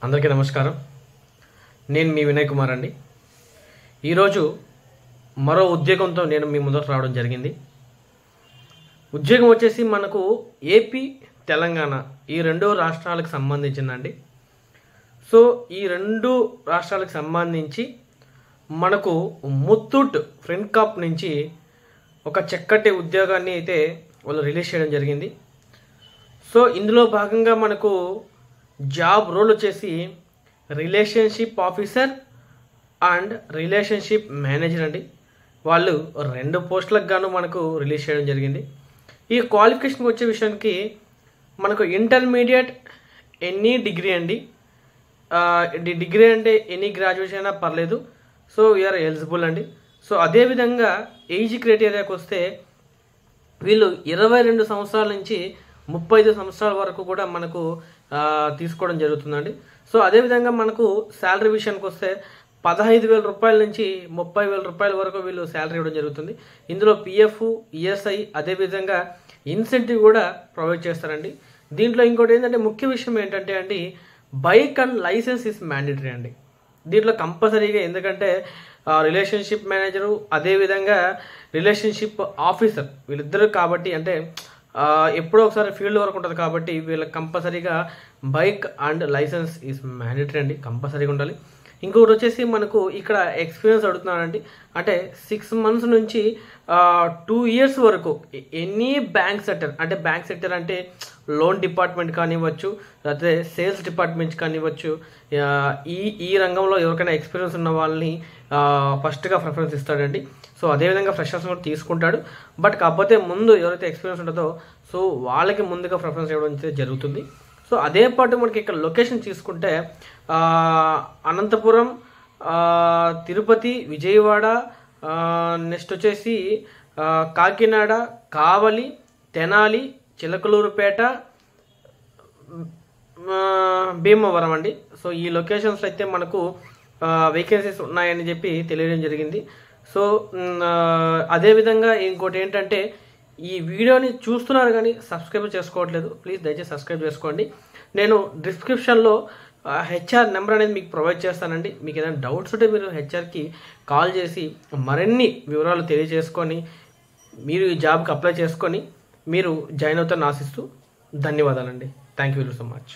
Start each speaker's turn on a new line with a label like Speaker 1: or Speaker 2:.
Speaker 1: అందరికీ నమస్కారం. నేను మీ వినయ్ కుమార్ అండి. ఈరోజు మరో ఉద్యోగంతో నేను మీ ముందుకు రావడం జరిగింది. ఉద్యోగం వచ్చేసి మనకు ఏపీ, తెలంగాణ ఈ రెండు రాష్ట్రాలకు సంబంధించిందండి. సో ఈ రెండు రాష్ట్రాలకు సంబంధించి మనకు ముత్తూట్ ఫ్రెండ్కాప్ నుంచి ఒక చక్కటి ఉద్యోగాన్ని అయితే వాళ్ళు రిలీజ్ చేయడం జరిగింది. సో ఇందులో భాగంగా మనకు జాబ్ రోల్ వచ్చేసి relationship officer and relationship manager అండి. వాళ్ళు 2 పోస్టులకు గాను మనకు రిలీజ్ చేయడం జరిగింది. ఈ క్వాలిఫికేషన్కి వచ్చే విషయానికి మనకు ఇంటర్మీడియట్ ఎనీ డిగ్రీ అండి. డిగ్రీ అంటే ఎనీ గ్రాడ్యుయేషన్ అయినా పర్లేదు. సో వీఆర్ ఎలిజిబుల్ అండి. సో అదేవిధంగా ఏజ్ క్రైటీరియాకి వస్తే వీళ్ళు 22 సంవత్సరాల నుంచి 35 సంవత్సరాల వరకు కూడా మనకు తీసుకోవడం జరుగుతుందండి. సో అదేవిధంగా మనకు శాలరీ విషయానికి వస్తే 15,000 రూపాయల నుంచి 30,000 రూపాయల వరకు వీళ్ళు శాలరీ ఇవ్వడం జరుగుతుంది. ఇందులో పిఎఫ్, ఈఎస్ఐ అదేవిధంగా ఇన్సెంటివ్ కూడా ప్రొవైడ్ చేస్తారండి. దీంట్లో ఇంకోటి ఏంటంటే ముఖ్య విషయం ఏంటంటే అండి, bike and licence is mandatory అండి. దీంట్లో కంపల్సరీగా, ఎందుకంటే రిలేషన్షిప్ మేనేజరు అదేవిధంగా రిలేషన్షిప్ ఆఫీసర్ వీళ్ళిద్దరు కాబట్టి, అంటే ఎప్పుడో ఒకసారి ఫీల్డ్ వర్క్ ఉంటుంది కాబట్టి వీళ్ళకి కంపల్సరీగా bike and licence is mandatory అండి, కంపల్సరీగా ఉండాలి. ఇంకొకటి వచ్చేసి మనకు ఇక్కడ ఎక్స్పీరియన్స్ అడుగుతున్నానండి. అంటే 6 months నుంచి 2 years వరకు ఎనీ బ్యాంక్ సెక్టర్, అంటే బ్యాంక్ సెక్టర్ అంటే లోన్ డిపార్ట్మెంట్ కానివ్వచ్చు, లేకపోతే సేల్స్ డిపార్ట్మెంట్ కానివ్వచ్చు, ఈ రంగంలో ఎవరికైనా ఎక్స్పీరియన్స్ ఉన్న వాళ్ళని ఫస్ట్గా ప్రిఫరెన్స్ ఇస్తాడండి. సో అదేవిధంగా ఫ్రెషర్స్ కూడా తీసుకుంటాడు. బట్ కాకపోతే ముందు ఎవరైతే ఎక్స్పీరియన్స్ ఉంటుందో సో వాళ్ళకి ముందుగా ప్రిఫరెన్స్ ఇవ్వడం జరుగుతుంది. సో అదే పాటు మనకి ఇక్కడ లొకేషన్ తీసుకుంటే అనంతపురం, తిరుపతి, విజయవాడ, నెక్స్ట్ వచ్చేసి కాకినాడ, కావలి, తెనాలి, చిలకలూరుపేట, భీమవరం అండి. సో ఈ లొకేషన్స్ అయితే మనకు వేకెన్సీస్ ఉన్నాయని చెప్పి తెలియడం జరిగింది. సో అదేవిధంగా ఇంకోటి ఏంటంటే, ఈ వీడియోని చూస్తున్నారు కానీ సబ్స్క్రైబ్ చేసుకోవట్లేదు. ప్లీజ్ దయచేసి సబ్స్క్రైబ్ చేసుకోండి. నేను డిస్క్రిప్షన్లో హెచ్ఆర్ నెంబర్ అనేది మీకు ప్రొవైడ్ చేస్తానండి. మీకు ఏదైనా డౌట్స్ ఉంటే మీరు హెచ్ఆర్కి కాల్ చేసి మరిన్ని వివరాలు తెలియజేసుకొని మీరు ఈ జాబ్కి అప్లై చేసుకొని మీరు జాయిన్ అవుతారని ఆశిస్తూ ధన్యవాదాలండి. Thank you so much.